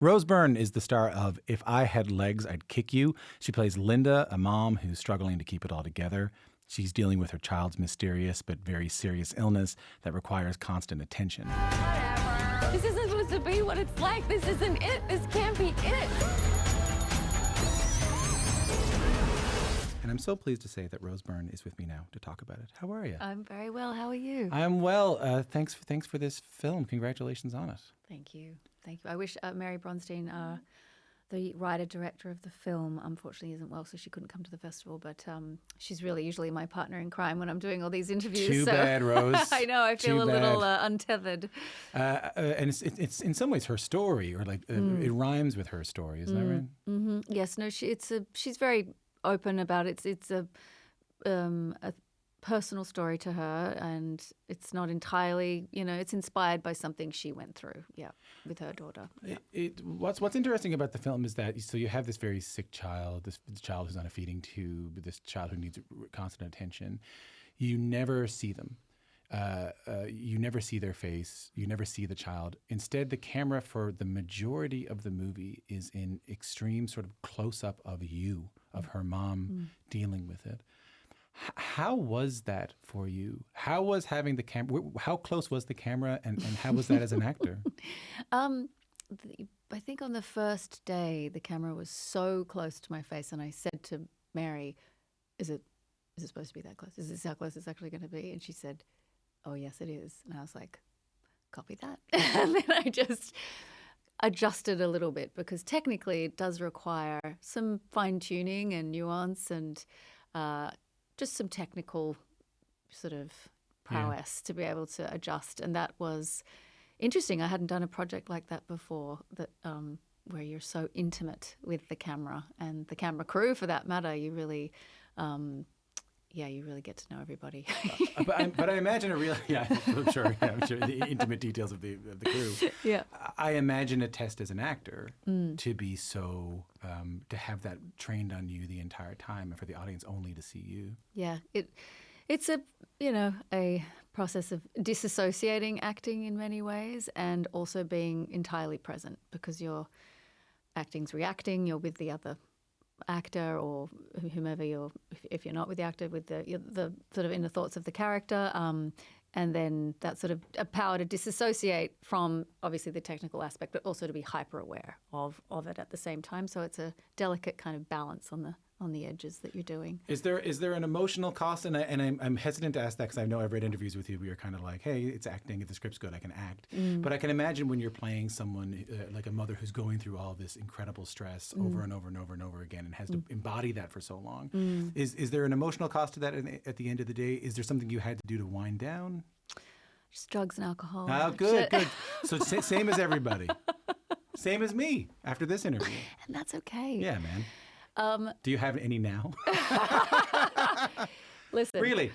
Rose Byrne is the star of If I Had Legs, I'd Kick You. She plays Linda, a mom who's struggling to keep it all together. She's dealing with her child's mysterious but very serious illness that requires constant attention. Whatever. This isn't supposed to be what it's like. This isn't it. This can't be it. And I'm so pleased to say that Rose Byrne is with me now to talk about it. How are you? I'm very well. How are you? I'm well. Thanks for this film. Congratulations on it. Thank you. Thank you. I wish Mary Bronstein, the writer-director of the film, unfortunately isn't well, so she couldn't come to the festival. But she's really usually my partner in crime when I'm doing all these interviews. Too bad, Rose. I know. I feel a little untethered. And it's in some ways her story, or like it rhymes with her story. Is that right? Mm-hmm. Yes. No. She's very open about it. It's a personal story to her, and it's not entirely, it's inspired by something she went through, with her daughter. Yeah. What's interesting about the film is that so you have this very sick child, this child who's on a feeding tube, this child who needs constant attention. You never see them. You never see their face. You never see the child. Instead, the camera for the majority of the movie is in extreme sort of close-up of you, of her mom dealing with it. How was that for you? How was having the camera? How close was the camera, and how was that as an actor? I think on the first day, the camera was so close to my face, and I said to Mary, "Is it supposed to be that close? Is this how close it's actually going to be?" And she said, "Oh, yes, it is." And I was like, "Copy that." And then I just adjusted a little bit, because technically it does require some fine-tuning and nuance and just some technical sort of prowess to be able to adjust. And that was interesting. I hadn't done a project like that before, that where you're so intimate with the camera and the camera crew, for that matter. You really you really get to know everybody. But I imagine I'm sure the intimate details of the crew. Yeah. I imagine a test as an actor to be so to have that trained on you the entire time, and for the audience only to see you. Yeah, it's a process of disassociating acting in many ways, and also being entirely present, because your acting's reacting. You're with the other actor or whomever if you're not with the actor, with the sort of inner thoughts of the character, and then that sort of a power to disassociate from obviously the technical aspect, but also to be hyper aware of it at the same time. So it's a delicate kind of balance on the edges that you're doing. Is there an emotional cost? And I'm hesitant to ask that, because I know I've read interviews with you where you're kind of like, hey, it's acting. If the script's good, I can act. But I can imagine when you're playing someone like a mother who's going through all this incredible stress over and over and over and over again, and has to embody that for so long. Is there an emotional cost to that at the end of the day? Is there something you had to do to wind down? Just drugs and alcohol. Oh, good. So same as everybody. Same as me after this interview. And that's okay. Yeah, man. Do you have any now? Listen. Really?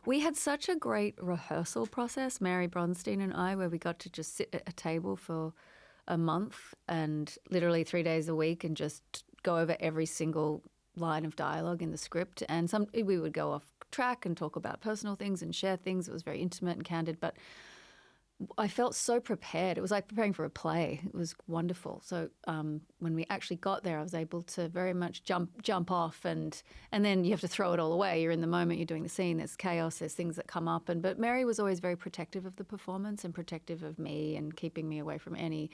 We had such a great rehearsal process, Mary Bronstein and I, where we got to just sit at a table for a month and literally 3 days a week and just go over every single line of dialogue in the script. And we would go off track and talk about personal things and share things. It was very intimate and candid, but I felt so prepared. It was like preparing for a play. It was wonderful. So when we actually got there, I was able to very much jump off, and then you have to throw it all away. You're in the moment. You're doing the scene. There's chaos. There's things that come up. But Mary was always very protective of the performance and protective of me, and keeping me away from any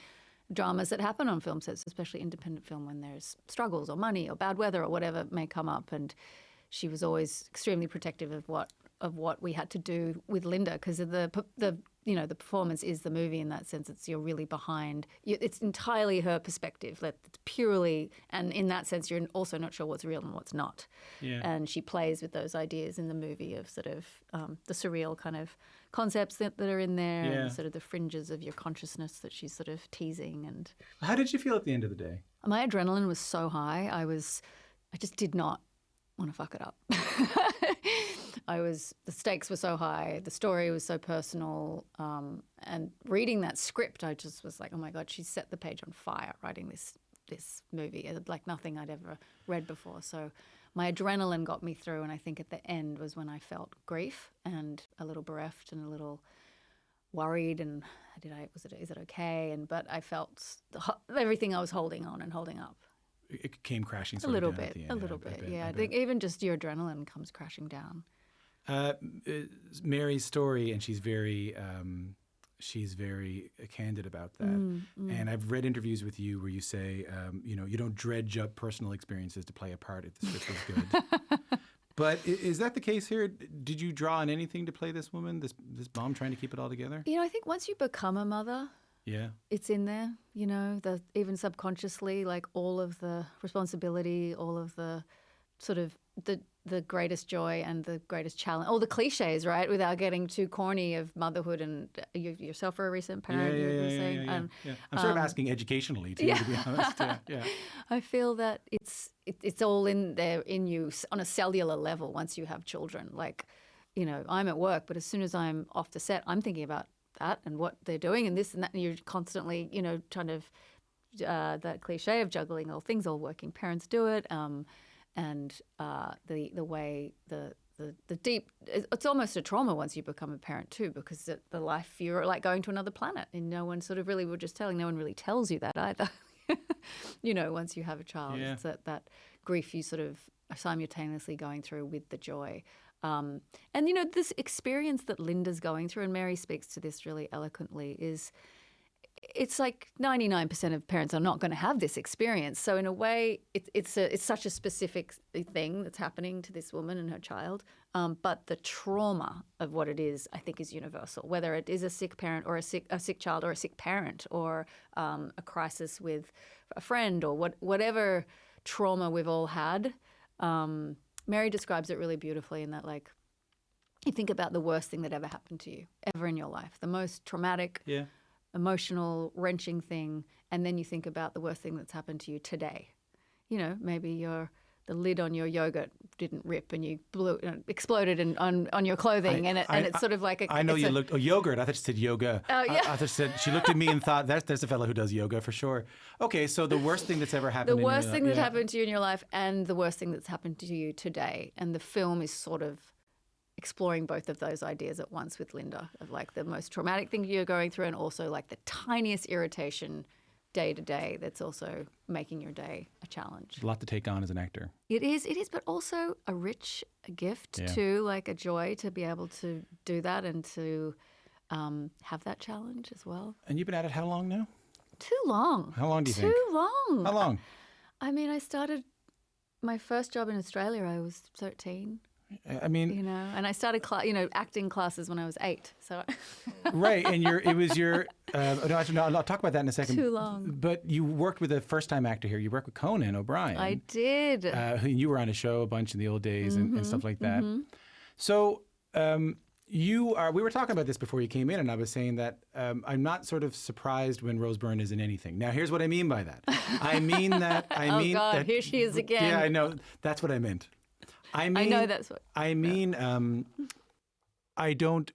dramas that happen on film sets, especially independent film, when there's struggles or money or bad weather or whatever may come up. And she was always extremely protective of what we had to do with Linda, because of the performance is the movie in that sense. You're really behind. It's entirely her perspective. It's purely, and in that sense, you're also not sure what's real and what's not. Yeah. And she plays with those ideas in the movie of sort of the surreal kind of concepts that are in there, and sort of the fringes of your consciousness that she's sort of teasing. And how did you feel at the end of the day? My adrenaline was so high. I just did not want to fuck it up. The stakes were so high, the story was so personal, and reading that script, I just was like, oh my God, she set the page on fire writing this movie, like nothing I'd ever read before. So my adrenaline got me through, and I think at the end was when I felt grief and a little bereft and a little worried and is it okay? But I felt everything I was holding on and holding up. It came crashing A little bit. Yeah. I think even just your adrenaline comes crashing down. Mary's story, and she's very candid about that. And I've read interviews with you where you say, you don't dredge up personal experiences to play a part if the script is good. But is that the case here? Did you draw on anything to play this woman, this mom trying to keep it all together? I think once you become a mother, it's in there, even subconsciously, like all of the responsibility, all of the sort of the greatest joy and the greatest challenge, all the cliches, right? Without getting too corny of motherhood, and you yourself are a recent parent, you were saying. Yeah. I'm sort of asking educationally too, to be honest. Yeah. I feel that it's all in there in you on a cellular level once you have children. Like, I'm at work, but as soon as I'm off the set, I'm thinking about that and what they're doing and this and that, and you're constantly, kind of that cliche of juggling all things. All working parents do it. And the way the deep, it's almost a trauma once you become a parent too, because the life, you're like going to another planet, and no one sort of really, we're just telling, no one really tells you that either. Once you have a child, it's that grief you sort of are simultaneously going through with the joy. And this experience that Linda's going through, and Mary speaks to this really eloquently, is it's like 99% of parents are not going to have this experience. So in a way, it's such a specific thing that's happening to this woman and her child. But the trauma of what it is, I think, is universal. Whether it is a sick parent or a sick child or a sick parent or a crisis with a friend or whatever trauma we've all had. Mary describes it really beautifully in that, like, you think about the worst thing that ever happened to you, ever in your life, the most traumatic, emotional, wrenching thing, and then you think about the worst thing that's happened to you today. Maybe the lid on your yogurt didn't rip and you exploded on your clothing, and it's sort of like I know you looked yogurt. I thought you said yoga. Oh yeah. I thought she looked at me and thought there's a fellow who does yoga for sure. Okay, so the worst thing that's ever happened. The worst thing that happened to you in your life, and the worst thing that's happened to you today, and the film is sort of exploring both of those ideas at once with Linda, of like the most traumatic thing you're going through and also like the tiniest irritation day to day that's also making your day a challenge. A lot to take on as an actor. It is, but also a rich gift too, like a joy to be able to do that and to have that challenge as well. And you've been at it how long now? Too long. How long do you think? Too long. How long? I mean, I started my first job in Australia, I was 13. I mean, and I started, acting classes when I was 8. So, right, and it was your. I'll talk about that in a second. Too long. But you worked with a first-time actor here. You worked with Conan O'Brien. I did. You were on a show a bunch in the old days and stuff like that. So we were talking about this before you came in, and I was saying that I'm not sort of surprised when Rose Byrne is in anything. Now, here's what I mean by that. I mean that. Oh God, here she is again. Yeah, I know. That's what I meant. I know that's what. I mean, I don't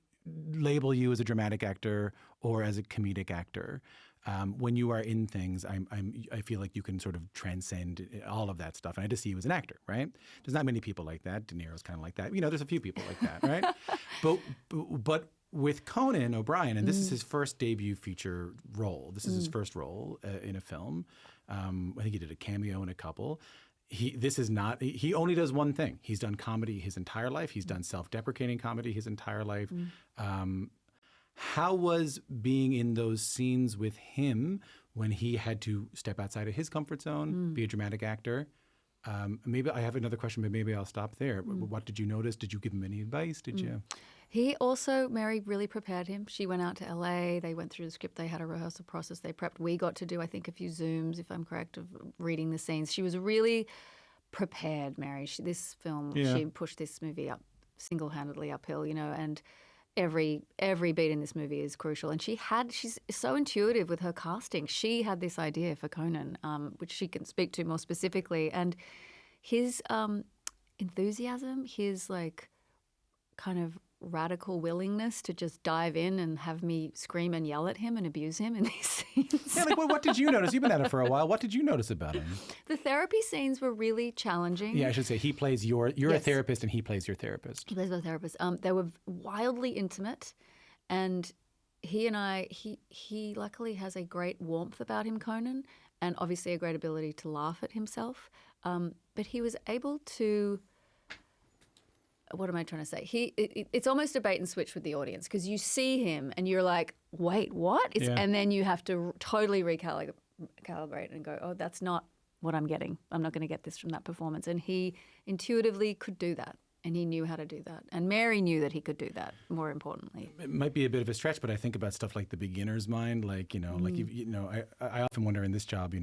label you as a dramatic actor or as a comedic actor. When you are in things, I feel like you can sort of transcend all of that stuff. And I just see you as an actor, right? There's not many people like that. De Niro's kind of like that. There's a few people like that, right? But with Conan O'Brien, and this is his first debut feature role. This is his first role in a film. I think he did a cameo in a couple. He only does one thing. He's done comedy his entire life. He's done self-deprecating comedy his entire life. How was being in those scenes with him when he had to step outside of his comfort zone, be a dramatic actor? Maybe I have another question, but maybe I'll stop there. What did you notice? Did you give him any advice? Did you? He also, Mary really prepared him. She went out to LA. They went through the script. They had a rehearsal process. They prepped. We got to do, I think, a few Zooms, if I'm correct, of reading the scenes. She was really prepared, Mary. She pushed this movie up single-handedly uphill, and every beat in this movie is crucial. And she's so intuitive with her casting. She had this idea for Conan, which she can speak to more specifically. And his enthusiasm, his like kind of radical willingness to just dive in and have me scream and yell at him and abuse him in these scenes. Yeah, like what did you notice? You've been at it for a while. What did you notice about him? The therapy scenes were really challenging. Yeah, I should say he plays you're a therapist and he plays your therapist. He plays my therapist. They were wildly intimate, and he and I, he luckily has a great warmth about him, Conan, and obviously a great ability to laugh at himself. But he was able to, what am I trying to say? It's almost a bait and switch with the audience because you see him and you're like, wait, what? And then you have to totally recalibrate and go, oh, that's not what I'm getting. I'm not going to get this from that performance. And he intuitively could do that. And he knew how to do that. And Mary knew that he could do that, more importantly. It might be a bit of a stretch, but I think about stuff like the beginner's mind. Like, I often wonder in this job,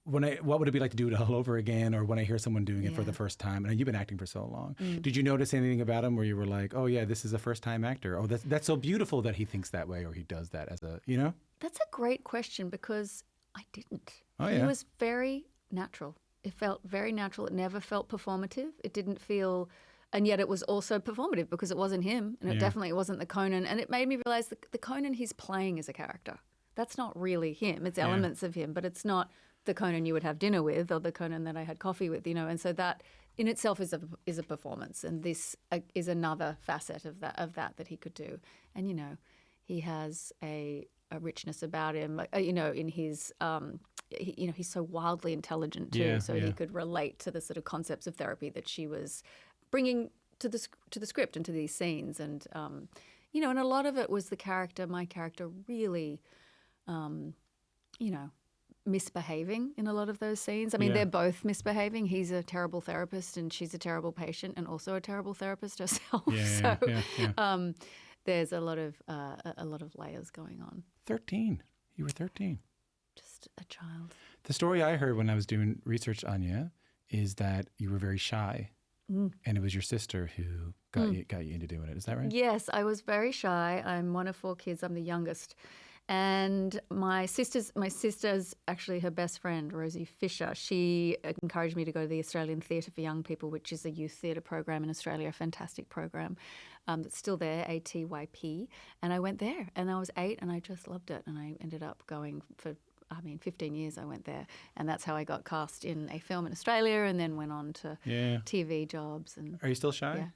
what would it be like to do it all over again? Or when I hear someone doing it for the first time, and you've been acting for so long, did you notice anything about him where you were like, oh yeah, this is a first time actor. Oh, that's so beautiful that he thinks that way or he does that as a, That's a great question because I didn't. Oh, He yeah. was very natural. It felt very natural. It never felt performative. It didn't feel, and yet it was also performative because it wasn't him, and it definitely wasn't the Conan. And it made me realize the Conan he's playing is a character. That's not really him. It's elements of him, but it's not the Conan you would have dinner with or the Conan that I had coffee with, And so that in itself is a performance, and this is another facet of that he could do. And he has a richness about him, in his. He's so wildly intelligent too, he could relate to the sort of concepts of therapy that she was bringing to the script and to these scenes, and and a lot of it was my character really, misbehaving in a lot of those scenes. I mean, they're both misbehaving. He's a terrible therapist, and she's a terrible patient, and also a terrible therapist herself. There's a lot of layers going on. 13. You were 13. Just a child. The story I heard when I was doing research on you is that you were very shy, and it was your sister who got you into doing it. Is that right? Yes, I was very shy. I'm one of 4 kids. I'm the youngest. And my sister's actually her best friend, Rosie Fisher. She encouraged me to go to the Australian Theatre for Young People, which is a youth theatre program in Australia, a fantastic program that's still there, ATYP. And I went there, and I was 8, and I just loved it. And I ended up going for 15 years I went there, and that's how I got cast in a film in Australia, and then went on to TV jobs. And are you still shy? Yeah.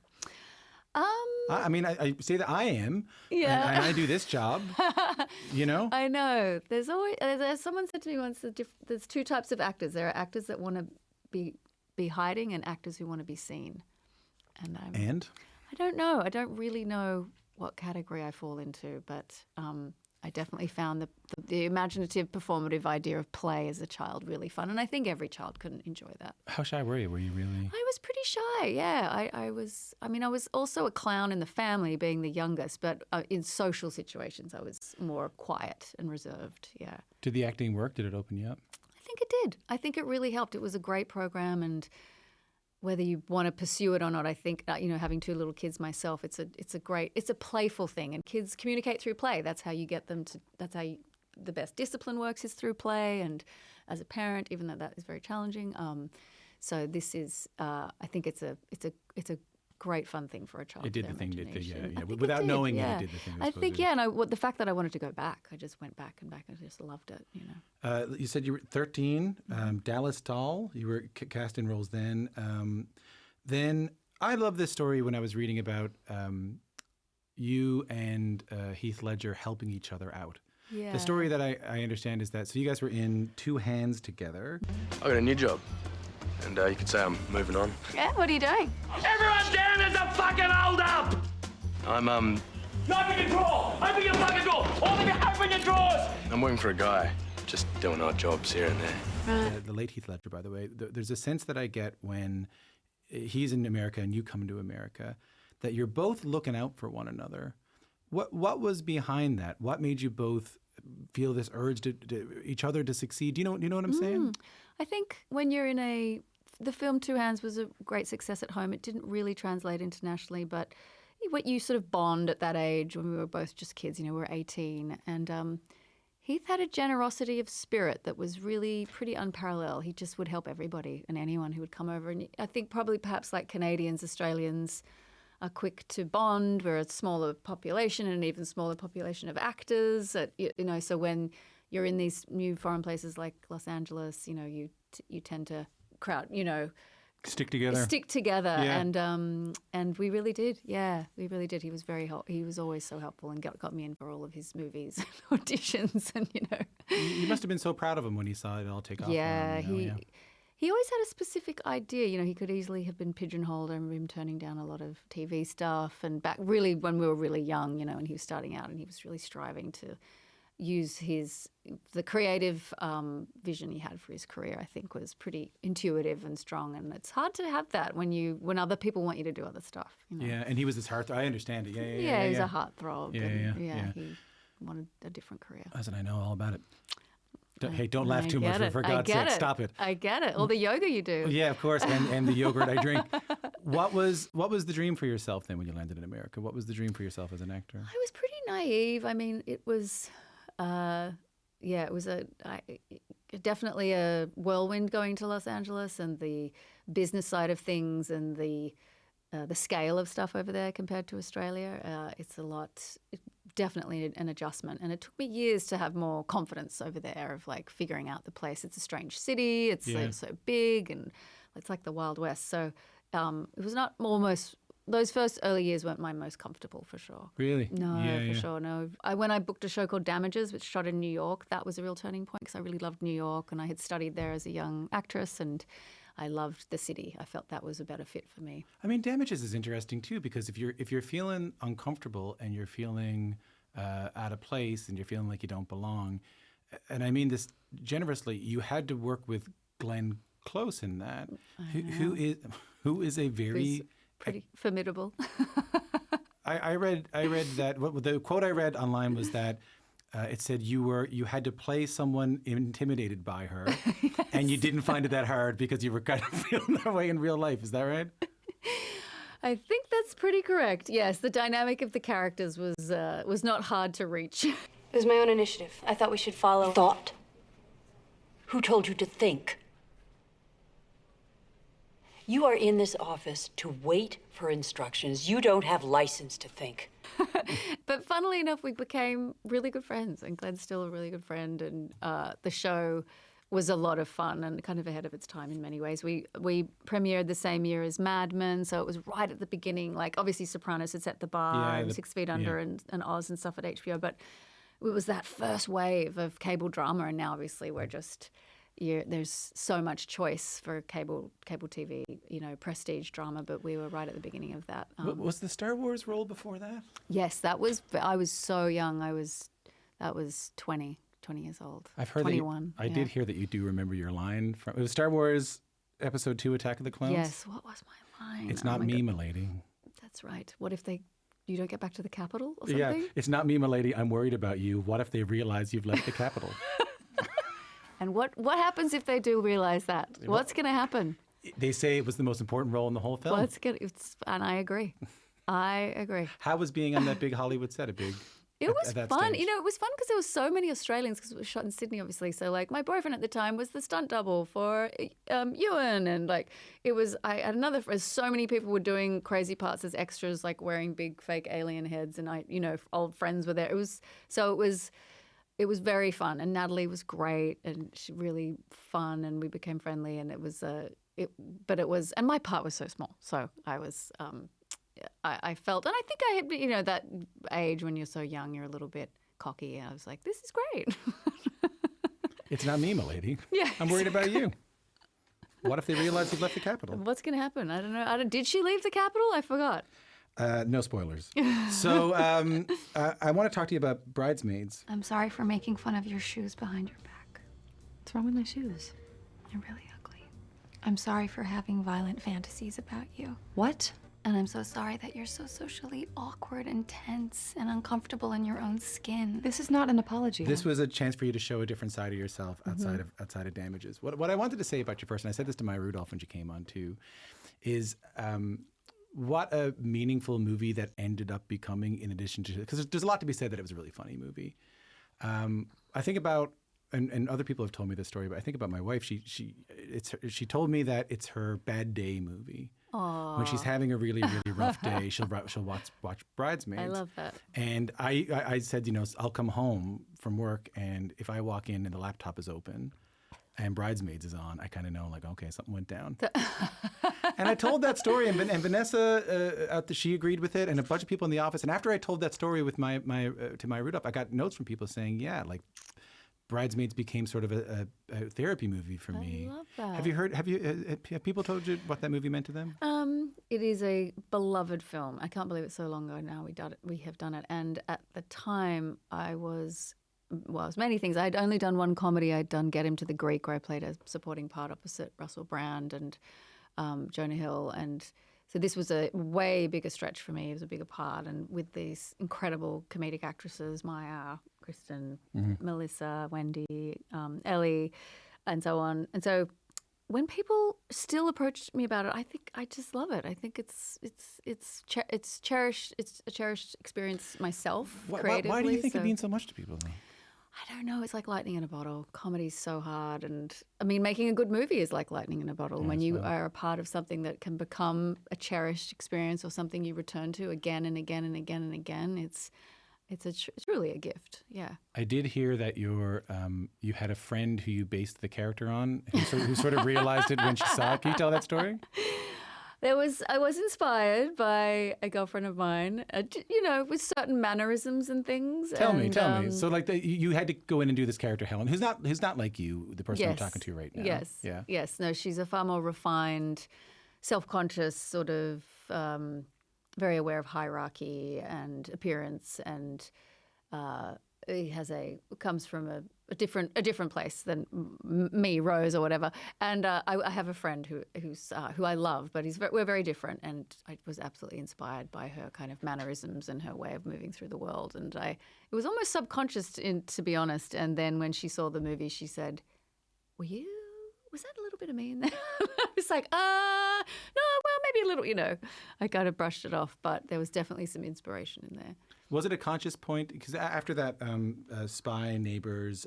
I say that I am, yeah, and I do this job, I know. There's someone said to me once that there's 2 types of actors. There are actors that want to be hiding, and actors who want to be seen. And I don't know. I don't really know what category I fall into, but I definitely found the imaginative, performative idea of play as a child really fun, and I think every child can enjoy that. How shy were you? Were you really? I was pretty shy, yeah. I was also a clown in the family, being the youngest, but in social situations I was more quiet and reserved, yeah. Did the acting work? Did it open you up? I think it did. I think it really helped. It was a great program, and whether you want to pursue it or not, I think, having 2 little kids myself, it's a playful thing, and kids communicate through play. That's how you get them to, the best discipline works is through play, and as a parent, even though that is very challenging. So this is, I think it's a great fun thing for a child. It did the thing, without knowing it did the thing. I think, and the fact that I wanted to go back, I just went back and back, and I just loved it, You said you were 13, Dallas Doll, you were cast in roles then. Then I love this story when I was reading about you and Heath Ledger helping each other out. Yeah. The story that I understand is that, so you guys were in Two Hands together. I got a new job, and you could say I'm moving on. Yeah, what are you doing? Everyone down, there's a fucking hold up! I'm Open your drawer! Open your fucking drawer! All of you, open your drawers! I'm working for a guy, just doing odd jobs here and there. The late Heath Ledger, by the way, there's a sense that I get when he's in America and you come to America, that you're both looking out for one another. What was behind that? What made you both feel this urge to each other to succeed? Do you know what I'm saying? I think when you're in the film Two Hands was a great success at home. It didn't really translate internationally, but you sort of bond at that age when we were both just kids. We were 18, and Heath had a generosity of spirit that was really pretty unparalleled. He just would help everybody and anyone who would come over. And I think perhaps like Canadians, Australians are quick to bond. We're a smaller population and an even smaller population of actors. So when you're in these new foreign places like Los Angeles, you tend to Stick together. Yeah. And we really did. Yeah, we really did. He was he was always so helpful and got me in for all of his movies and auditions and, You must have been so proud of him when he saw it all take off. Yeah, he always had a specific idea. He could easily have been pigeonholed. I remember him turning down a lot of TV stuff. And back really when we were really young, and he was starting out and he was really striving to use the creative vision he had for his career, I think was pretty intuitive and strong. And it's hard to have that when other people want you to do other stuff. Yeah, and he was this heartthrob. I understand it. Yeah, he's a heartthrob. Yeah. He wanted a different career. As I know all about it. Hey, don't laugh too much, for God's sake. Stop it. I get it. All the yoga you do. Yeah, of course, and the yogurt I drink. What was the dream for yourself then when you landed in America? What was the dream for yourself as an actor? I was pretty naive. I mean, it was, it was definitely a whirlwind going to Los Angeles and the business side of things and the scale of stuff over there compared to Australia. It's a lot. Definitely an adjustment, and it took me years to have more confidence over there of figuring out the place. It's a strange city. It's so big, and it's like the Wild West. So it was not almost those first early years weren't my most comfortable for sure. Really? No, for sure. No, when I booked a show called Damages, which shot in New York, that was a real turning point because I really loved New York, and I had studied there as a young actress, and I loved the city. I felt that was a better fit for me. I mean, Damages is interesting too because if you're feeling uncomfortable and you're feeling out of place and you're feeling like you don't belong, and I mean this generously, you had to work with Glenn Close in that, who is a very pretty formidable. I read that the quote I read online was that. It said you had to play someone intimidated by her, yes. And you didn't find it that hard because you were kind of feeling that way in real life. Is that right? I think that's pretty correct. Yes, the dynamic of the characters was not hard to reach. It was my own initiative. I thought we should follow. Thought? Who told you to think? You are in this office to wait for instructions. You don't have license to think. But funnily enough, we became really good friends, and Glenn's still a really good friend, and the show was a lot of fun and kind of ahead of its time in many ways. We premiered the same year as Mad Men, so it was right at the beginning. Obviously Sopranos had set the bar, and 6 Feet Under and Oz and stuff at HBO, but it was that first wave of cable drama, and now obviously we're just... there's so much choice for cable TV, prestige drama, but we were right at the beginning of that. Was the Star Wars role before that? Yes, I was so young. That was 20 years old. I've heard 21. I did hear that you do remember your line from it was Star Wars Episode 2, Attack of the Clones? Yes, what was my line? It's not me, milady. That's right. What if you don't get back to the capital or something? Yeah, it's not me, milady. I'm worried about you. What if they realize you've left the capital? And what happens if they do realize that? What's going to happen? They say it was the most important role in the whole film. And I agree. I agree. How was being on that big Hollywood set? It was fun. It was fun because there were so many Australians because it was shot in Sydney, obviously. So, my boyfriend at the time was the stunt double for Ewan. And, it was, so many people were doing crazy parts as extras, wearing big fake alien heads. And old friends were there. It was very fun. And Natalie was great and she really fun. And we became friendly. And and my part was so small. So I was... I felt, and I think I had, that age when you're so young, you're a little bit cocky. And I was like, this is great. It's not me, milady. Yeah. I'm worried about you. What if they realize you've left the capital? What's going to happen? I don't know. Did she leave the capital? I forgot. No spoilers. So I want to talk to you about Bridesmaids. I'm sorry for making fun of your shoes behind your back. What's wrong with my shoes? They're really ugly. I'm sorry for having violent fantasies about you. What? And I'm so sorry that you're so socially awkward and tense and uncomfortable in your own skin. This is not an apology. This was a chance for you to show a different side of yourself outside of Damages. What I wanted to say about you first, and I said this to Maya Rudolph when she came on too, is what a meaningful movie that ended up becoming in addition to, because there's a lot to be said that it was a really funny movie. I think about, and other people have told me this story, but I think about my wife. She told me that it's her bad day movie. Aww. When she's having a really, really rough day, she'll watch Bridesmaids. I love that. And I said, I'll come home from work, and if I walk in and the laptop is open, and Bridesmaids is on, I kind of know, like, okay, something went down. And I told that story, and Vanessa, she agreed with it, and a bunch of people in the office. And after I told that story with my to my root up, I got notes from people saying, yeah, like Bridesmaids became sort of a therapy movie for me. I love that. Have you heard? Have people told you what that movie meant to them? It is a beloved film. I can't believe it's so long ago now. We have done it, and at the time it was many things. I'd only done one comedy. I'd done Get Him to the Greek, where I played a supporting part opposite Russell Brand and Jonah Hill, and so this was a way bigger stretch for me. It was a bigger part, and with these incredible comedic actresses, Maya, Kristen, Melissa, Wendy, Ellie, and so on. And so when people still approach me about it, I think I just love it. I think it's cherished. It's a cherished experience myself creatively. Why do you think it means so much to people, though? I don't know. It's like lightning in a bottle. Comedy's so hard. And I mean, making a good movie is like lightning in a bottle. When you are a part of something that can become a cherished experience or something you return to again and again and again and again, it's truly a gift. Yeah. I did hear that you had a friend who you based the character on, who sort of realized it when she saw it. Can you tell that story? I was inspired by a girlfriend of mine, with certain mannerisms and things. Tell me. So, like, you had to go in and do this character, Helen, who's not like you, the person I'm talking to right now. Yes. Yeah. Yes. No, she's a far more refined, self-conscious, sort of very aware of hierarchy and appearance, and comes from a different place than me, Rose, or whatever. And I have a friend who I love, but we're very different. And I was absolutely inspired by her kind of mannerisms and her way of moving through the world. And it was almost subconscious, to be honest. And then when she saw the movie, she said, was that a little bit of me in there? I was like, no, well, maybe a little, I kind of brushed it off, but there was definitely some inspiration in there. Was it a conscious point? Because after that, Spy, Neighbors,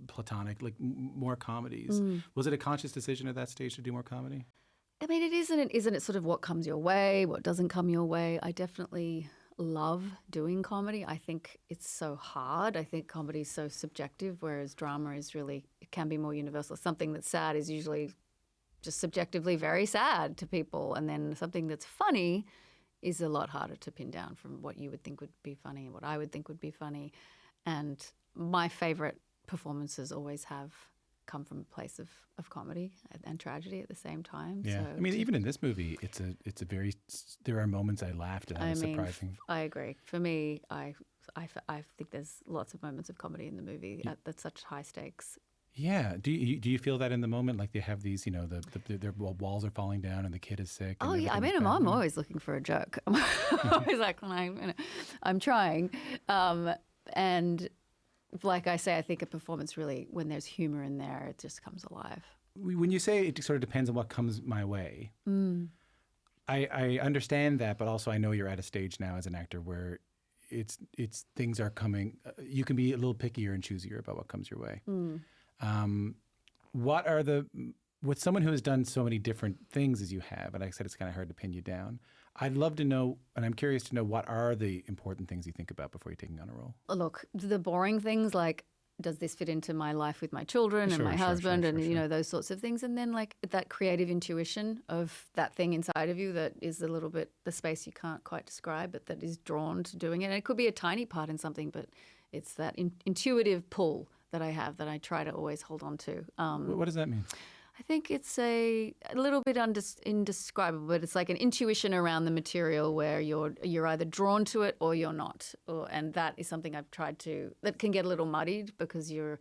Platonic, like more comedies, was it a conscious decision at that stage to do more comedy? I mean, isn't it sort of what comes your way, what doesn't come your way? I definitely love doing comedy. I think it's so hard. I think comedy is so subjective, whereas drama is really, it can be more universal. Something that's sad is usually just subjectively very sad to people. And then something that's funny is a lot harder to pin down from what you would think would be funny and what I would think would be funny. And my favorite performances always have come from a place of comedy and tragedy at the same time. Yeah, so I mean, even in this movie, it's a very, there are moments I laughed at. Surprising. I agree. For me, I think there's lots of moments of comedy in the movie at such high stakes. Yeah. Do you feel that in the moment? Like they have these, their walls are falling down and the kid is sick. Oh yeah, I mean, I'm always looking for a joke. I'm always like, I'm trying, and like I say, I think a performance really, when there's humor in there, it just comes alive. When you say it sort of depends on what comes my way, I understand that, but also I know you're at a stage now as an actor where it's things are coming. You can be a little pickier and choosier about what comes your way. With someone who has done so many different things as you have, and like I said, it's kind of hard to pin you down. I'd love to know, and I'm curious to know, what are the important things you think about before you're taking on a role? Look, the boring things like, does this fit into my life with my children and my husband and those sorts of things, and then like that creative intuition of that thing inside of you that is a little bit the space you can't quite describe, but that is drawn to doing it. And it could be a tiny part in something, but it's that intuitive pull that I have that I try to always hold on to. What does that mean? I think it's a little bit indescribable, but it's like an intuition around the material where you're either drawn to it or you're not. And that is something I've tried to, that can get a little muddied because you're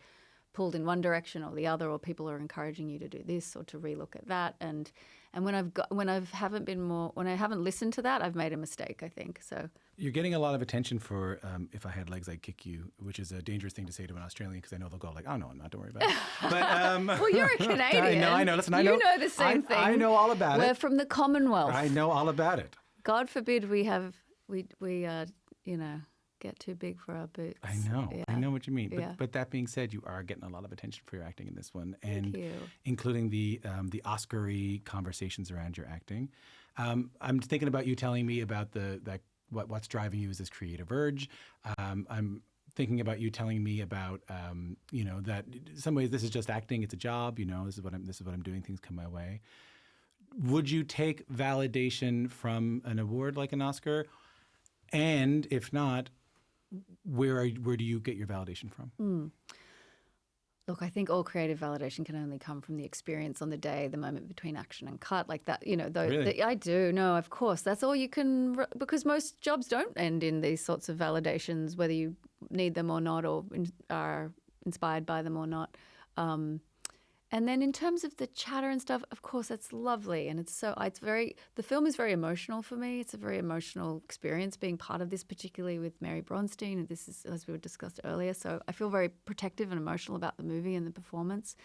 pulled in one direction or the other, or people are encouraging you to do this or to relook at that. And when I haven't listened to that, I've made a mistake, I think. So you're getting a lot of attention for "If I Had Legs, I'd Kick You," which is a dangerous thing to say to an Australian because I know they'll go like, "Oh no, I'm not. Don't worry about it." But well, you're a Canadian. I know. Listen, you know the same thing. I know all about it. We're from the Commonwealth. I know all about it. God forbid we get too big for our boots. I know. Yeah. I know what you mean. Yeah. But that being said, you are getting a lot of attention for your acting in this one, and Thank you. Including the Oscar-y conversations around your acting. I'm thinking about you telling me about what's driving you is this creative urge. I'm thinking about you telling me about, that in some ways this is just acting. It's a job. This is what I'm doing. Things come my way. Would you take validation from an award like an Oscar? And if not, where do you get your validation from? Look, I think all creative validation can only come from the experience on the day, the moment between action and cut, like that. Really? I do. No, of course, that's all you can. Because most jobs don't end in these sorts of validations, whether you need them or not, or are inspired by them or not. And then in terms of the chatter and stuff, of course, that's lovely. And the film is very emotional for me. It's a very emotional experience being part of this, particularly with Mary Bronstein. And this is, as we discussed earlier. So I feel very protective and emotional about the movie and the performance.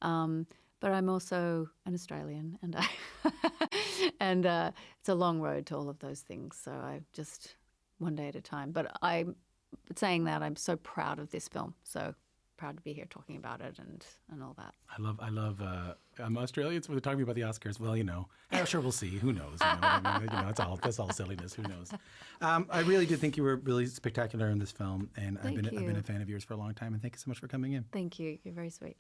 But I'm also an Australian, and it's a long road to all of those things. So I just one day at a time. But saying that, I'm so proud of this film. So proud to be here talking about it and all that. I love. I'm Australian, so we're talking about the Oscars. Well, sure, we'll see. Who knows? That's all silliness. Who knows? I really did think you were really spectacular in this film, and I've been a fan of yours for a long time. And thank you so much for coming in. Thank you. You're very sweet.